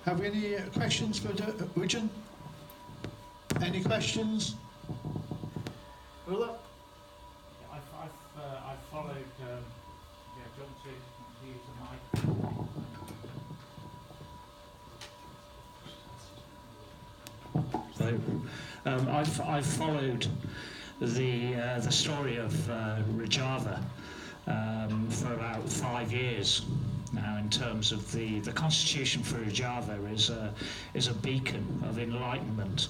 Have we any questions for Wjdan? Any questions? Ruler? I've followed. Yeah, do you want to use the mic? So, I've followed the story of Rojava for about 5 years now. In terms of the constitution for Rojava is a beacon of enlightenment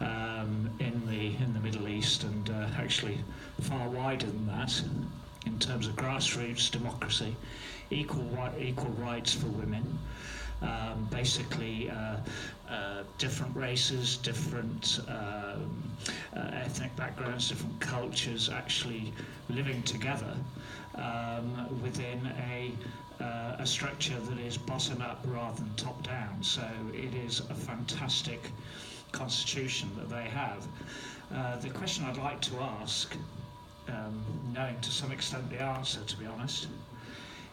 in the Middle East, and actually far wider than that in terms of grassroots democracy, equal rights for women. Basically, different races, different ethnic backgrounds, different cultures actually living together within a structure that is bottom up rather than top down. So it is a fantastic constitution that they have. The question I'd like to ask, knowing to some extent the answer, to be honest,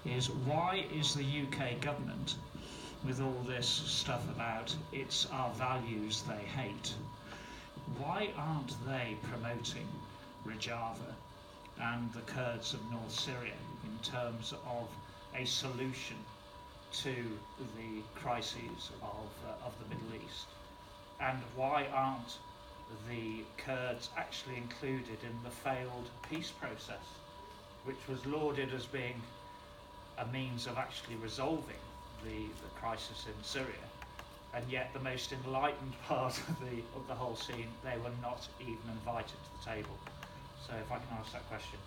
is why is the UK government, with all this stuff about it's our values they hate, why aren't they promoting Rojava and the Kurds of North Syria in terms of a solution to the crises of the Middle East? And why aren't the Kurds actually included in the failed peace process, which was lauded as being a means of actually resolving the crisis in Syria, and yet the most enlightened part of the whole scene, they were not even invited to the table. So if I can ask that question.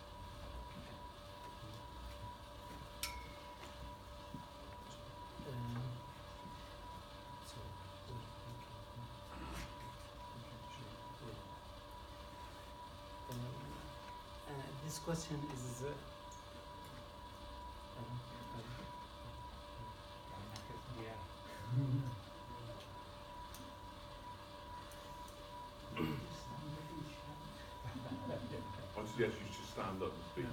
This question is I suggest you should stand up and speak.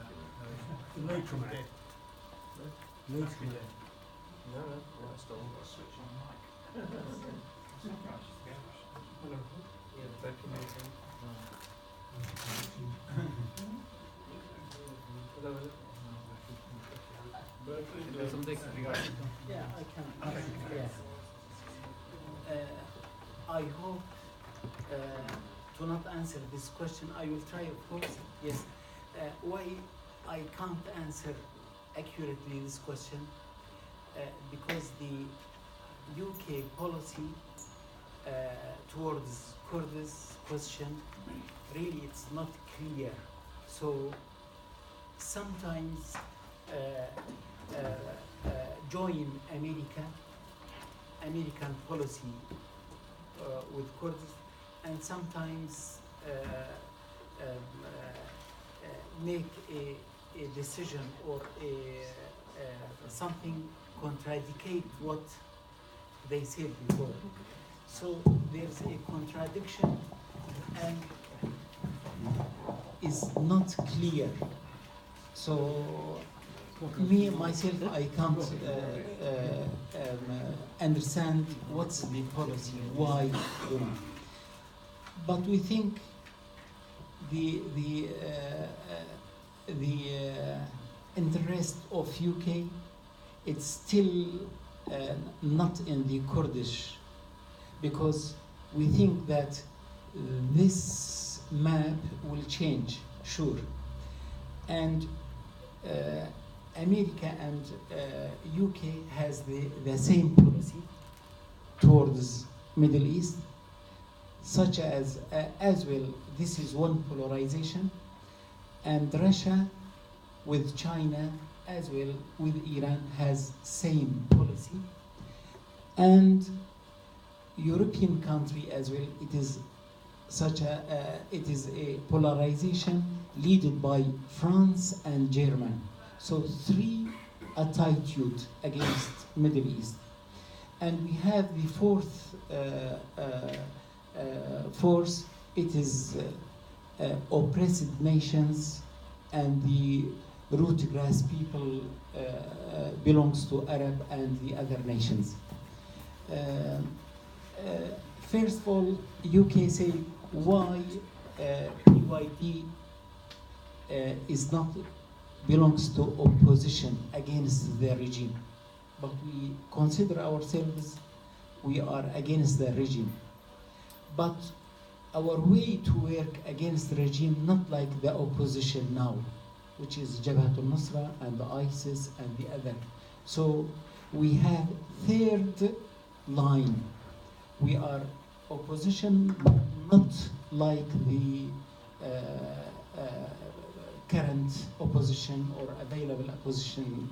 Yeah, I can. Yeah. I hope to not answer this question. I will try, of course. Yes. Why I can't answer accurately this question? Because the UK policy towards Kurdish question, really it's not clear. So sometimes join American policy with Kurds, and sometimes make a decision or something contradicate what they said before. So there's a contradiction and is not clear. So me, myself, I can't understand what's the policy, why, you know. But we think the interest of UK, it's still not in the Kurdish, because we think that this map will change, sure. And America and UK has the same policy towards Middle East, such as well, this is one polarization, and Russia with China as well with Iran has same policy, and European country as well, it is a polarization led by France and Germany. So three attitude against Middle East. And we have the fourth force, it is oppressed nations, and the root grass people belongs to Arab and the other nations. First of all, UK say why PYD is not belongs to opposition against the regime, but we consider ourselves we are against the regime. But our way to work against the regime, not like the opposition now, which is Jabhat al-Nusra and the ISIS and the other. So we have third line. We are opposition, not like the current opposition or available opposition.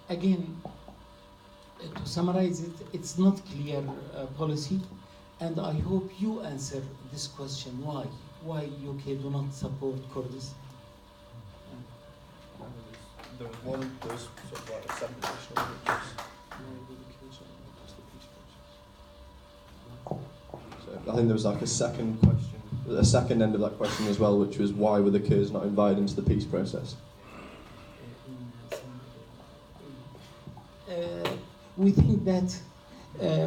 Again, to summarize it, it's not clear policy, and I hope you answer this question, why? Why UK do not support Kurds? There was sort of like a separate issue, which is so I think there was like a second question, a second end of that question as well, which was why were the Kurds not invited into the peace process? We think that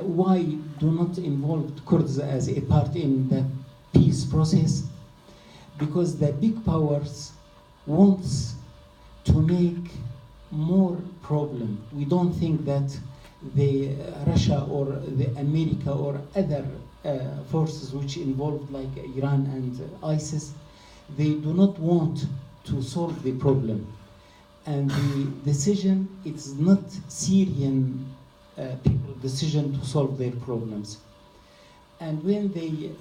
why do not involve Kurds as a part in the peace process? Because the big powers wants to make more problem. We don't think that the Russia or the America or other forces which involved like Iran and ISIS, they do not want to solve the problem. And the decision, it's not Syrian people decision to solve their problems. And when they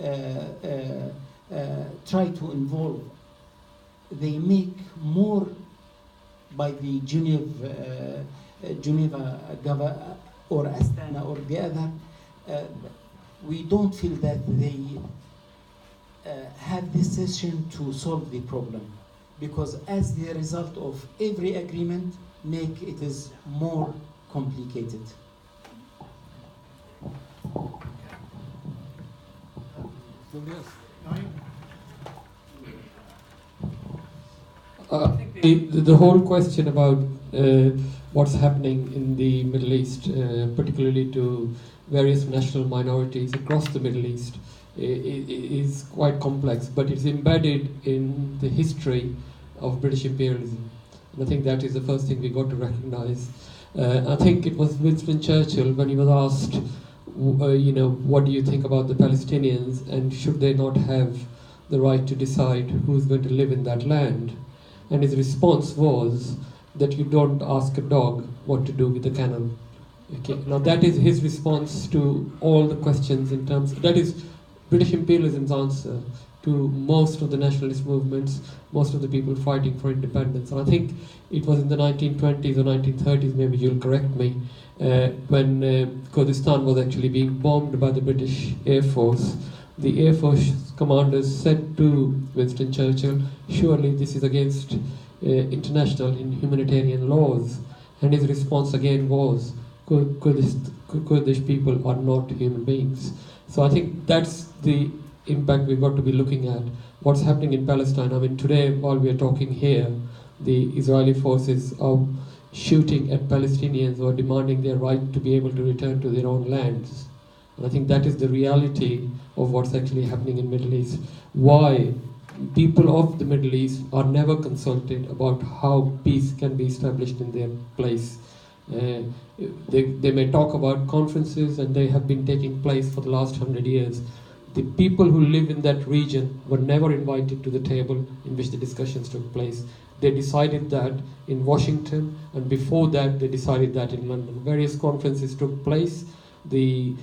try to involve, they make more by the Geneva or Astana or the other. We don't feel that they have this decision to solve the problem, because as the result of every agreement make it is more complicated. The whole question about what's happening in the Middle East, particularly to various national minorities across the Middle East, is quite complex, but it's embedded in the history of British imperialism. And I think that is the first thing we got to recognize. I think it was Winston Churchill when he was asked, what do you think about the Palestinians and should they not have the right to decide who's going to live in that land? And his response was that you don't ask a dog what to do with the kennel. Okay. Now that is his response to all the questions in terms, that is British imperialism's answer to most of the nationalist movements, most of the people fighting for independence. And I think it was in the 1920s or 1930s, maybe you'll correct me, when Kurdistan was actually being bombed by the British Air Force. The Air Force commanders said to Winston Churchill, surely this is against international and humanitarian laws. And his response again was, Kurdish people are not human beings. So I think that's the impact we've got to be looking at. What's happening in Palestine? I mean, today, while we are talking here, the Israeli forces are shooting at Palestinians who are demanding their right to be able to return to their own lands. And I think that is the reality of what's actually happening in Middle East. Why people of the Middle East are never consulted about how peace can be established in their place. They may talk about conferences, and they have been taking place for the last 100 years. The people who live in that region were never invited to the table in which the discussions took place. They decided that in Washington, and before that they decided that in London. Various conferences took place. The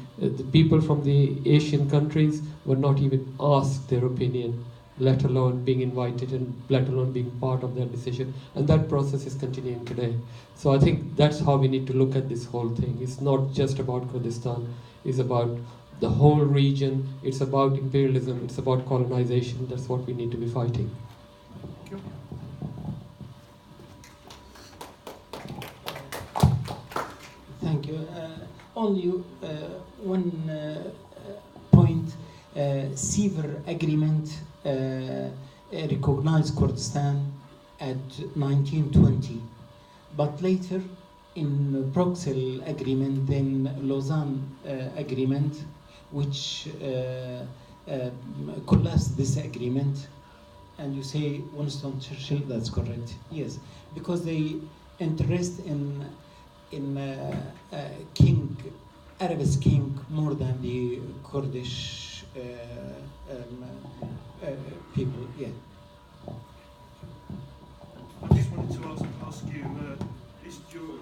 people from the Asian countries were not even asked their opinion, let alone being invited and let alone being part of that decision. And that process is continuing today. So I think that's how we need to look at this whole thing. It's not just about Kurdistan, it's about the whole region, it's about imperialism, it's about colonization. That's what we need to be fighting. Thank you. Only one point. Severe agreement recognized Kurdistan at 1920, but later in Bruxelles Agreement, then Lausanne Agreement, which collapsed this agreement. And you say Winston Churchill, that's correct. Yes, because they interest in king, Arabs king more than the Kurdish people. Yeah. I just wanted to ask you, is your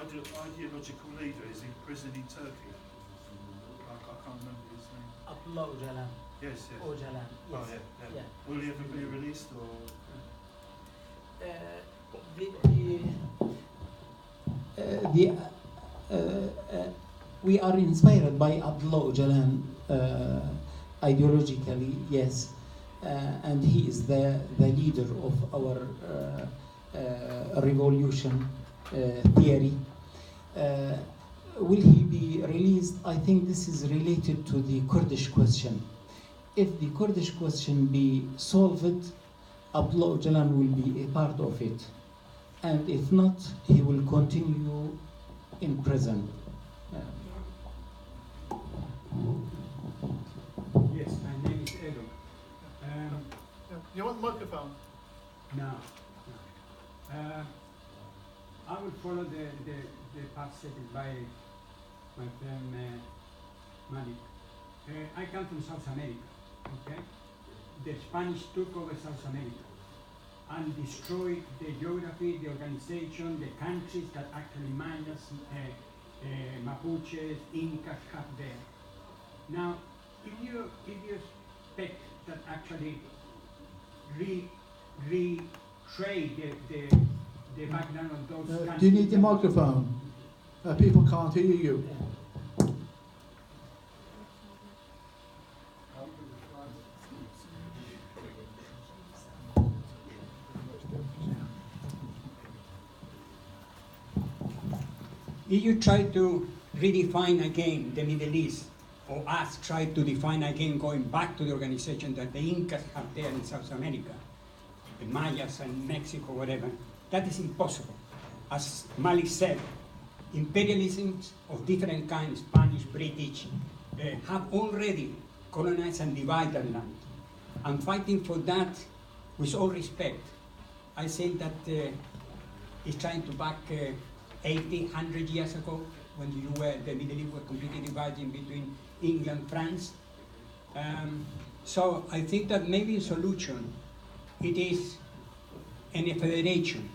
ideological leader is in prison in Turkey? I can't remember his name. Abdullah Öcalan. Yes, yes. Öcalan. Yes. Oh, yeah. Yeah. Will he ever be released, or? We are inspired by Abdullah Öcalan ideologically, yes, and he is the leader of our revolution theory. Will he be released? I think this is related to the Kurdish question. If the Kurdish question be solved, Abdullah Öcalan will be a part of it. And if not, he will continue in prison. Yes, my name is Edo. You want the microphone? No. I will follow the path set by my friend Malik. I come from South America, okay? The Spanish took over South America and destroyed the geography, the organization, the countries that actually Mayas, Mapuches, Incas have there. Now, if you expect that actually retrade the background of those countries. Do you need the microphone? People can't hear you. If you try to redefine again the Middle East, or us try to define again going back to the organization that the Incas have there in South America, the Mayas and Mexico, whatever, that is impossible. As Malik said, imperialisms of different kinds, Spanish, British, have already colonized and divided land. And fighting for that, with all respect, I say that it's trying to back 80, 100 years ago, when the Middle East was completely divided between England, France. So I think that maybe a solution, it is in a federation.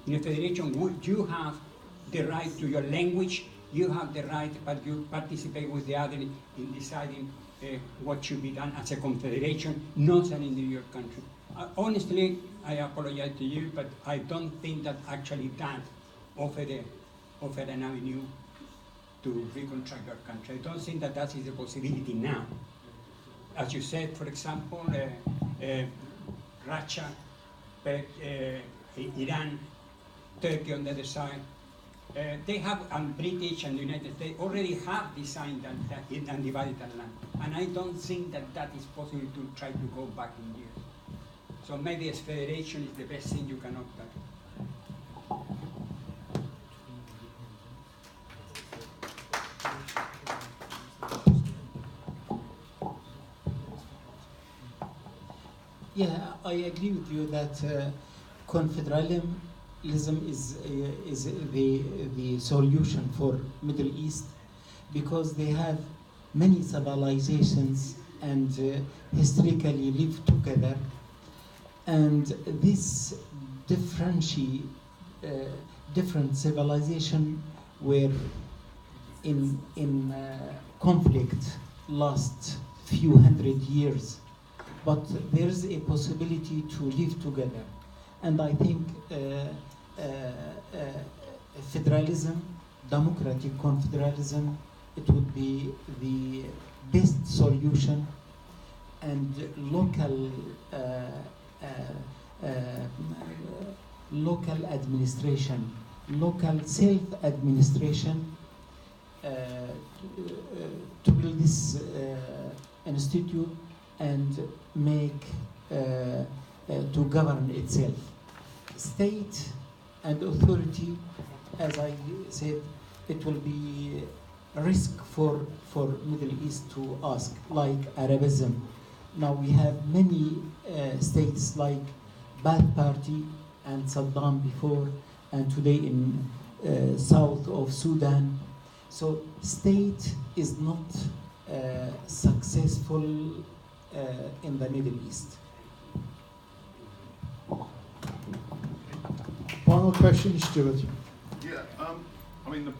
In a federation, you have the right to your language, you have the right, but you participate with the other in deciding what should be done as a confederation, not an individual country. Honestly, I apologize to you, but I don't think that actually that offered an avenue to reconstruct your country. I don't think that that is a possibility now. As you said, for example, Russia, Iran, Turkey on the other side, they have, and British and the United States already have designed and divided that land. And I don't think that that is possible to try to go back in years. So maybe a federation is the best thing you can opt for. Yeah, I agree with you that confederalism is the solution for Middle East, because they have many civilizations and historically lived together, and this different civilization were in conflict last few hundred years, but there's a possibility to live together. And I think federalism, democratic confederalism, it would be the best solution, and local administration, local self-administration, to build this institute and make to govern itself. State and authority as I said, it will be a risk for Middle East to ask, like Arabism. Now we have many states like Ba'ath Party and Saddam before, and today in south of Sudan. So state is not successful in the Middle East. Final question, Stuart. Yeah, I mean, the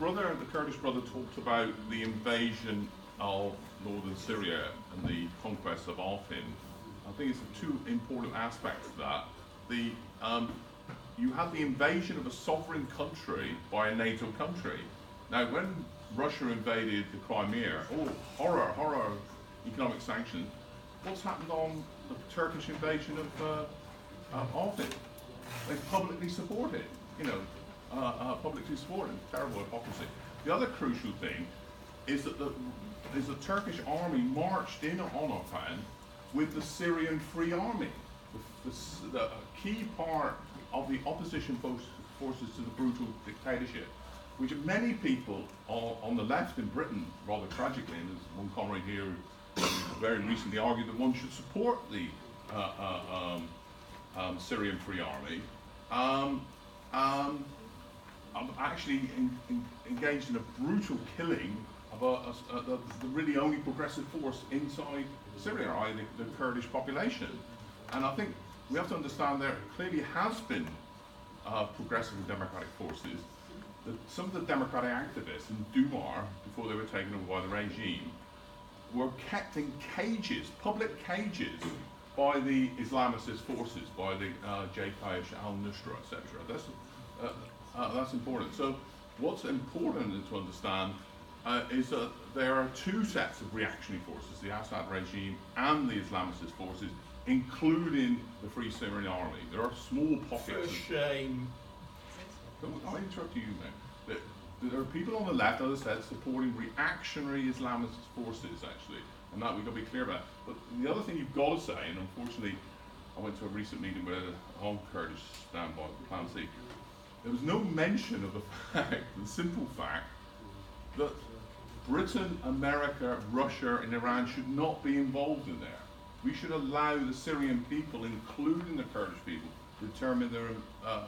Kurdish brother talked about the invasion of northern Syria and the conquest of Afrin. I think it's two important aspects to that. You had the invasion of a sovereign country by a NATO country. Now, when Russia invaded the Crimea, horror, economic sanctions, what's happened on the Turkish invasion of Afrin? They publicly support it, publicly support it. Terrible hypocrisy. The other crucial thing is that the Turkish army marched in on Afrin with the Syrian Free Army, the key part of the opposition forces to the brutal dictatorship, which many people on the left in Britain, rather tragically, and there's one comrade here who very recently argued that one should support the Syrian Free Army, actually engaged in a brutal killing of the really only progressive force inside Syria, i.e. the Kurdish population. And I think we have to understand there clearly has been progressive and democratic forces. Some of the democratic activists in Dumar, before they were taken over by the regime, were kept in cages, public cages, by the Islamist forces, by the Jaish al-Nusra, etc. That's important. So what's important to understand is that there are two sets of reactionary forces, the Assad regime and the Islamist forces, including the Free Syrian Army. There are small pockets. For shame. I'll interrupt you, mate. There are people on the left, as I said, supporting reactionary Islamist forces, actually, and that we've got to be clear about. But the other thing you've got to say, and unfortunately, I went to a recent meeting where the Home Kurdish stand by the Plan C. There was no mention of the simple fact, that Britain, America, Russia, and Iran should not be involved in there. We should allow the Syrian people, including the Kurdish people, to determine their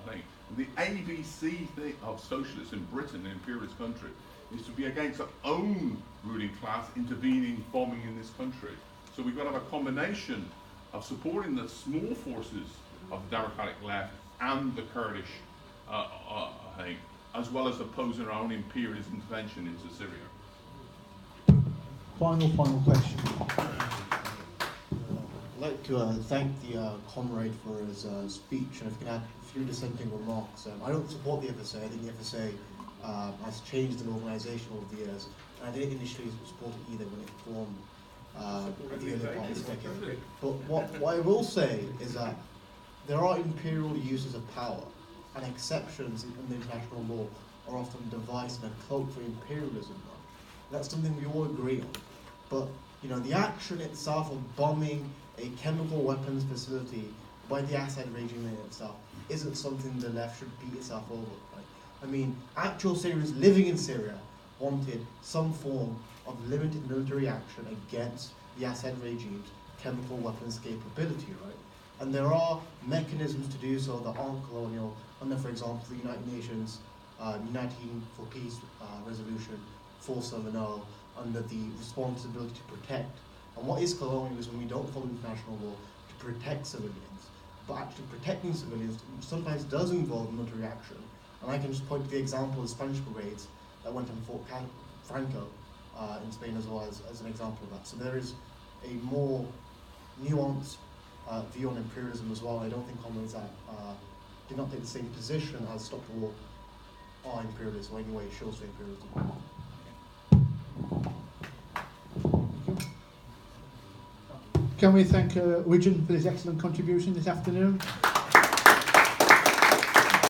thing. The ABC thing of socialists in Britain, an imperialist country, is to be against their own ruling class intervening, bombing in this country. So we've got to have a combination of supporting the small forces of the democratic left and the Kurdish thing, as well as opposing our own imperialist intervention into Syria. Final question. I'd like to thank the comrade for his speech, and if I can add a few dissenting remarks. I don't support the FSA. I think the FSA has changed an organisation over the years, and I didn't initially support it either when it formed at the early part of this decade. But what I will say is that there are imperial uses of power, and exceptions in the international law are often devised in a cloak for imperialism. That's something we all agree on. But the action itself of bombing a chemical weapons facility by the Assad regime in itself isn't something the left should beat itself over. Right? I mean, actual Syrians living in Syria wanted some form of limited military action against the Assad regime's chemical weapons capability, right? And there are mechanisms to do so that aren't colonial, under, for example, the United Nations Uniting for Peace Resolution 470, under the responsibility to protect. And what is colonial is when we don't follow international law to protect civilians. But actually protecting civilians sometimes does involve military action. And I can just point to the example of Spanish brigades that went on Fort Franco in Spain as well as an example of that. So there is a more nuanced view on imperialism as well. I don't think comrades that did not take the same position as Stop the War are imperialist, or anyway it shows for imperialism. Can we thank Wjdan for his excellent contribution this afternoon?